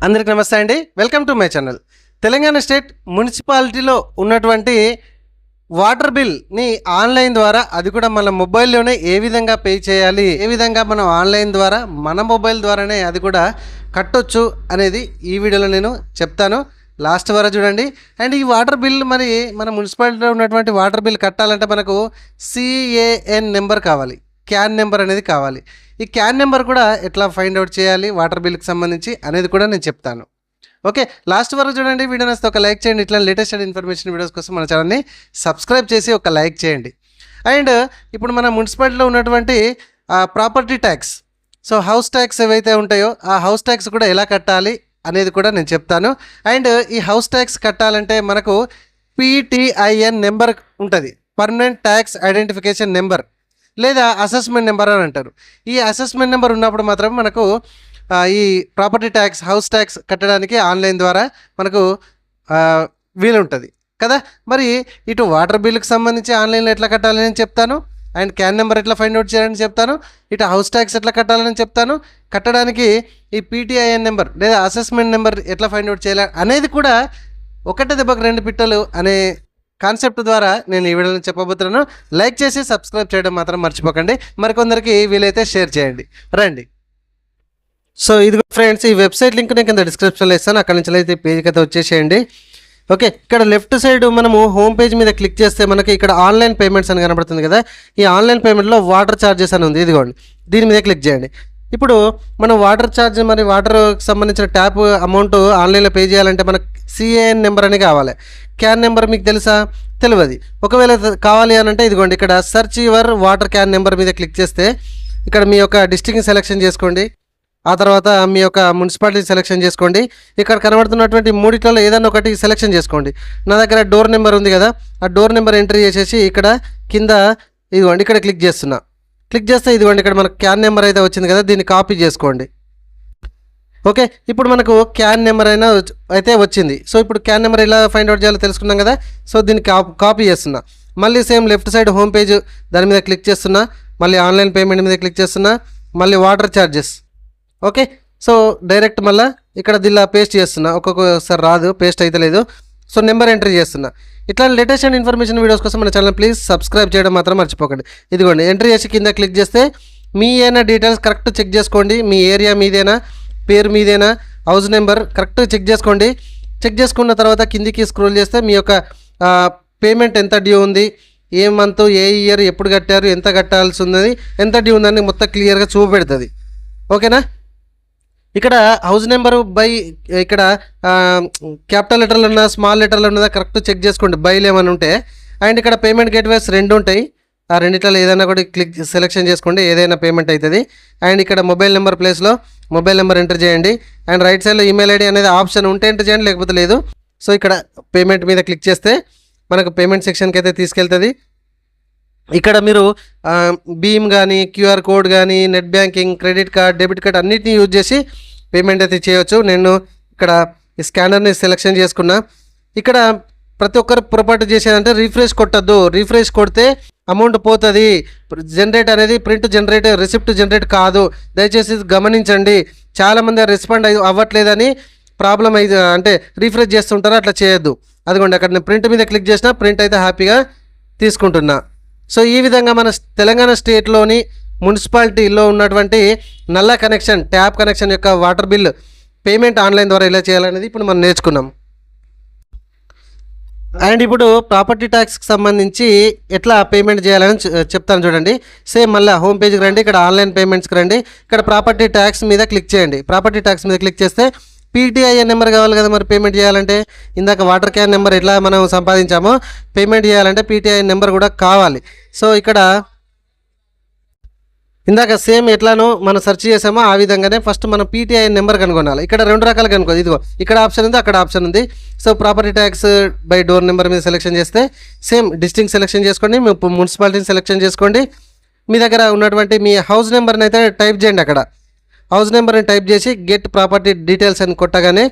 అందరికీ నమస్తే అండి. Welcome to my channel. Telangana state మున్సిపాలిటీలో ఉన్నటువంటి వాటర్ బిల్ని ఆన్లైన్ ద్వారా, అది కూడా మన మొబైల్లోనే ఏ విధంగా పే చేయాలి, ఏ విధంగా మనం ఆన్లైన్ ద్వారా మన మొబైల్ ద్వారానే అది కూడా కట్టొచ్చు అనేది ఈ వీడియోలో నేను చెప్తాను. లాస్ట్ వరకు చూడండి. అండ్ ఈ వాటర్ బిల్ మరి మన మున్సిపాలిటీలో ఉన్నటువంటి వాటర్ బిల్ కట్టాలంటే మనకు CAN నెంబర్ కావాలి, క్యాన్ నెంబర్ అనేది కావాలి. ఈ క్యాన్ నెంబర్ కూడా ఎట్లా ఫైండ్ అవుట్ చేయాలి వాటర్ బిల్కి సంబంధించి అనేది కూడా నేను చెప్తాను. ఓకే, లాస్ట్ వరకు చూడండి. వీడియో నచ్చితే ఒక లైక్ చేయండి. ఇట్లా లేటెస్ట్ అండ్ ఇన్ఫర్మేషన్ వీడియోస్ కోసం మన ఛానల్ని సబ్స్క్రైబ్ చేసి ఒక లైక్ చేయండి. అండ్ ఇప్పుడు మన మున్సిపాలిటీలో ఉన్నటువంటి property tax, so house tax ఏవైతే ఉంటాయో ఆ హౌస్ ట్యాక్స్ కూడా ఎలా కట్టాలి అనేది కూడా నేను చెప్తాను. అండ్ ఈ హౌస్ ట్యాక్స్ కట్టాలంటే మనకు PTIN నెంబర్ ఉంటుంది, పర్మనెంట్ ట్యాక్స్ ఐడెంటిఫికేషన్ నెంబర్, లేదా అసెస్మెంట్ నెంబర్ అని అంటారు. ఈ అసెస్మెంట్ నెంబర్ ఉన్నప్పుడు మాత్రం మనకు ఈ ప్రాపర్టీ ట్యాక్స్, హౌస్ ట్యాక్స్ కట్టడానికి ఆన్లైన్ ద్వారా మనకు వీలుంటుంది కదా. మరి ఇటు వాటర్ బిల్కి సంబంధించి ఆన్లైన్లో ఎట్లా కట్టాలని నేను చెప్తాను, అండ్ క్యాన్ నెంబర్ ఎట్లా ఫైండ్ అవుట్ చేయాలని చెప్తాను, ఇటు హౌస్ ట్యాక్స్ ఎట్లా కట్టాలని చెప్తాను. కట్టడానికి ఈ PTIN నెంబర్ లేదా అసెస్మెంట్ నెంబర్ ఎట్లా ఫైండ్ అవుట్ చేయాలి అనేది కూడా ఒకటే దెబ్బకు రెండు పిట్టలు అనే కాన్సెప్ట్ ద్వారా నేను ఈ వీడియోని చెప్పబోతున్నాను. లైక్ చేసి సబ్స్క్రైబ్ చేయడం మాత్రం మర్చిపోకండి. మరికొందరికి వీలైతే షేర్ చేయండి. రండి. సో ఇదిగో ఫ్రెండ్స్, ఈ వెబ్సైట్ లింక్ నేను కింద డిస్క్రిప్షన్లో ఇస్తాను. అక్కడ నుంచి అయితే పేజ్కి అయితే వచ్చేసేయండి. ఓకే, ఇక్కడ లెఫ్ట్ సైడ్ మనము హోమ్ పేజ్ మీద క్లిక్ చేస్తే మనకి ఇక్కడ ఆన్లైన్ పేమెంట్స్ అని కనబడుతుంది కదా. ఈ ఆన్లైన్ పేమెంట్లో వాటర్ ఛార్జెస్ అని ఉంది, ఇదిగోండి. దీని మీద క్లిక్ చేయండి. ఇప్పుడు మనం వాటర్ ఛార్జ్, మరి వాటర్కి సంబంధించిన ట్యాప్ అమౌంట్ ఆన్లైన్లో పే చేయాలంటే మనకు CAN నెంబర్ అని కావాలి. క్యాన్ నెంబర్ మీకు తెలుసా? తెలియదు. ఒకవేళ కావాలి అని అంటే ఇదిగోండి, ఇక్కడ search your water can number మీద క్లిక్ చేస్తే ఇక్కడ మీ యొక్క డిస్ట్రిక్ట్ని సెలెక్షన్ చేసుకోండి. ఆ తర్వాత మీ యొక్క మున్సిపాలిటీ సెలెక్షన్ చేసుకోండి. ఇక్కడ కనబడుతున్నటువంటి మూడిట్లలో ఏదైనా ఒకటి సెలెక్షన్ చేసుకోండి. నా దగ్గర డోర్ నెంబర్ ఉంది కదా, ఆ డోర్ నెంబర్ ఎంట్రీ చేసేసి ఇక్కడ కింద ఇదిగోండి ఇక్కడ క్లిక్ చేస్తున్నా. క్లిక్ చేస్తే ఇదిగోండి ఇక్కడ మనకు క్యాన్ నెంబర్ అయితే వచ్చింది కదా, దీన్ని కాపీ చేసుకోండి. ఓకే, ఇప్పుడు మనకు క్యాన్ నెంబర్ అయితే వచ్చింది. సో ఇప్పుడు క్యాన్ నెంబర్ ఎలా ఫైండ్ అవుట్ చేయాలో తెలుసుకున్నాం కదా. సో దీన్ని కాపీ చేస్తున్నా. మళ్ళీ same left side home page దాని మీద క్లిక్ చేస్తున్నా. మళ్ళీ ఆన్లైన్ పేమెంట్ మీద క్లిక్ చేస్తున్నా. మళ్ళీ water charges. Okay, so direct మళ్ళీ ఇక్కడ దీనిలో పేస్ట్ చేస్తున్నా. ఒక్కొక్కసారి రాదు, పేస్ట్ అయితే లేదు. సో నెంబర్ ఎంట్రీ చేస్తున్నా. ఇట్లా లేటెస్ట్ అండ్ ఇన్ఫర్మేషన్ వీడియోస్ కోసం మన ఛానల్ ప్లీజ్ సబ్స్క్రైబ్ చేయడం మాత్రం మర్చిపోకండి. ఇదిగోండి, ఎంట్రీ చేసి కింద క్లిక్ చేస్తే మీ ఏమైనా డీటెయిల్స్ కరెక్ట్ చెక్ చేసుకోండి. మీ ఏరియా మీదేనా, పేరు మీదేనా, హౌస్ నెంబర్ కరెక్ట్ చెక్ చేసుకోండి. చెక్ చేసుకున్న తర్వాత కిందికి స్క్రోల్ చేస్తే మీ యొక్క పేమెంట్ ఎంత డ్యూ ఉంది, ఏ మంత్, ఏ ఇయర్, ఎప్పుడు కట్టారు, ఎంత కట్టాల్సి ఉన్నది, ఎంత డ్యూ ఉందని మొత్తం క్లియర్గా చూపెడుతుంది. ఓకేనా. ఇక్కడ హౌస్ నెంబరు బై ఇక్కడ క్యాపిటల్ లెటర్లు ఉన్నా స్మాల్ లెటర్లు ఉన్నదా కరెక్ట్ చెక్ చేసుకోండి, బైలు ఏమైనా ఉంటే. అండ్ ఇక్కడ పేమెంట్ గేట్వేస్ రెండు ఉంటాయి, ఆ రెండిట్లో ఏదైనా కూడా క్లిక్ సెలెక్షన్ చేసుకోండి, ఏదైనా పేమెంట్ అవుతుంది. అండ్ ఇక్కడ మొబైల్ నెంబర్ ప్లేస్లో మొబైల్ నెంబర్ ఎంటర్ చేయండి. అండ్ రైట్ సైడ్లో ఈమెయిల్ ఐడి అనేది ఆప్షన్ ఉంటే ఎంటర్ చేయండి, లేకపోతే లేదు. సో ఇక్కడ పేమెంట్ మీద క్లిక్ చేస్తే మనకు పేమెంట్ సెక్షన్కి అయితే తీసుకెళ్తుంది. ఇక్కడ మీరు భీమ్ కానీ, QR కోడ్ కానీ, net banking, credit card, debit card అన్నిటిని యూజ్ చేసి పేమెంట్ అయితే చేయవచ్చు. నేను ఇక్కడ ఈ స్కానర్ని సెలెక్షన్ చేసుకున్నా. ఇక్కడ ప్రతి ఒక్కరు పొరపాటు చేసేదంటే రిఫ్రెష్ కొట్టద్దు. రిఫ్రెష్ కొడితే అమౌంట్ పోతుంది. జనరేట్ అనేది ప్రింట్ జనరేట్, రిసిప్ట్ జనరేట్ కాదు. దయచేసి గమనించండి. చాలామంది రెస్పాండ్ అవ్వట్లేదని ప్రాబ్లం అయితే అంటే రీఫ్రెష్ చేస్తుంటారు, అట్లా చేయొద్దు. అదిగోండి అక్కడ నేను ప్రింట్ మీద క్లిక్ చేసిన, ప్రింట్ అయితే హ్యాపీగా తీసుకుంటున్నా. సో ఈ విధంగా మన తెలంగాణ స్టేట్లోని మున్సిపాలిటీలో ఉన్నటువంటి నల్ల కనెక్షన్, ట్యాప్ కనెక్షన్ యొక్క వాటర్ బిల్ పేమెంట్ ఆన్లైన్ ద్వారా ఎలా చేయాలనేది ఇప్పుడు మనం నేర్చుకున్నాం. అండ్ ఇప్పుడు ప్రాపర్టీ ట్యాక్స్కి సంబంధించి ఎట్లా పేమెంట్ చేయాలని చెప్తాను చూడండి. సేమ్ మళ్ళీ హోమ్ పేజ్కి రండి, ఇక్కడ ఆన్లైన్ పేమెంట్స్కి రండి. ఇక్కడ ప్రాపర్టీ ట్యాక్స్ మీద క్లిక్ చేయండి. ప్రాపర్టీ ట్యాక్స్ మీద క్లిక్ చేస్తే PTIN నెంబర్ కావాలి కదా. మరి పేమెంట్ చేయాలంటే ఇందాక వాటర్ క్యాన్ నెంబర్ ఎట్లా మనం సంపాదించామో పేమెంట్ చేయాలంటే PTIN నెంబర్ కూడా కావాలి. సో ఇక్కడ ఇందాక సేమ్ ఎట్లానో మనం సెర్చ్ చేసామో ఆ విధంగానే ఫస్ట్ మనం PTIN నెంబర్ కనుగొనాలి. ఇక్కడ రెండు రకాలు కనుక్కోదు. ఇదిగో ఇక్కడ ఆప్షన్ ఉంది, అక్కడ ఆప్షన్ ఉంది. So property tax by door number మీద సెలెక్షన్ చేస్తే సేమ్ డిస్ట్రిక్ట్ సెలెక్షన్ చేసుకోండి, మీ మున్సిపాలిటీని సెలెక్షన్ చేసుకోండి. మీ దగ్గర ఉన్నటువంటి మీ హౌస్ నెంబర్ని అయితే టైప్ చేయండి. అక్కడ హౌస్ నెంబర్ని టైప్ చేసి గెట్ ప్రాపర్టీ డీటెయిల్స్ అని కొట్టగానే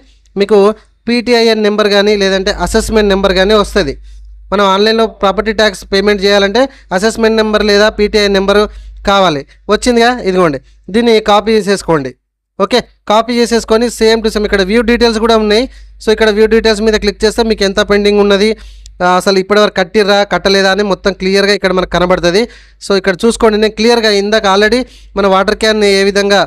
మీకు PTIN నెంబర్ కానీ లేదంటే అసెస్మెంట్ నెంబర్ కానీ వస్తుంది. మనం ఆన్లైన్లో ప్రాపర్టీ ట్యాక్స్ పేమెంట్ చేయాలంటే అసెస్మెంట్ నెంబర్ లేదా PTIN నెంబరు కావాలి. వచ్చిందిగా, ఇదిగోండి. దీన్ని కాపీ చేసేసుకోండి. ఓకే, కాపీ చేసేసుకొని సేమ్ టు సేమ్ ఇక్కడ వ్యూ డీటెయిల్స్ కూడా ఉన్నాయి. సో ఇక్కడ వ్యూ డీటెయిల్స్ మీద క్లిక్ చేస్తే మీకు ఎంత పెండింగ్ ఉన్నది, అసలు ఇప్పటివరకు కట్టిర్రా కట్టలేదా అని మొత్తం క్లియర్గా ఇక్కడ మనకు కనబడుతుంది. సో ఇక్కడ చూసుకోండి, నేను క్లియర్గా ఇందాక ఆల్రెడీ మన వాటర్ క్యాన్ ఏ విధంగా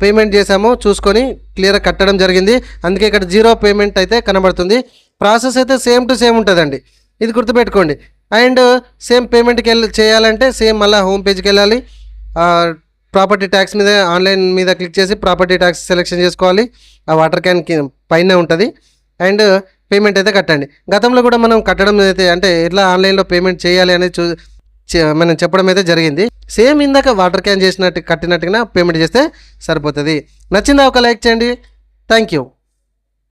పేమెంట్ చేసామో చూసుకొని క్లియర్గా కట్టడం జరిగింది. అందుకే ఇక్కడ 0 పేమెంట్ అయితే కనబడుతుంది. ప్రాసెస్ అయితే సేమ్ టు సేమ్ ఉంటుందండి, ఇది గుర్తుపెట్టుకోండి. అండ్ సేమ్ పేమెంట్కి చేయాలంటే సేమ్ మళ్ళీ హోమ్ పేజ్కి వెళ్ళాలి. ప్రాపర్టీ ట్యాక్స్ మీద ఆన్లైన్ మీద క్లిక్ చేసి ప్రాపర్టీ ట్యాక్స్ సెలెక్షన్ చేసుకోవాలి. ఆ వాటర్ క్యాన్ పైన ఉంటుంది. అండ్ పేమెంట్ అయితే కట్టండి. గతంలో కూడా మనం కట్టడం అయితే అంటే ఎట్లా ఆన్లైన్లో పేమెంట్ చేయాలి అనేది మనం చెప్పడం అయితే జరిగింది. సేమ్ ఇందాక వాటర్ క్యాన్ చేసినట్టు కట్టినట్టుగా పేమెంట్ చేస్తే సరిపోతుంది. నచ్చిందా ఒక లైక్ చేయండి. Thank you.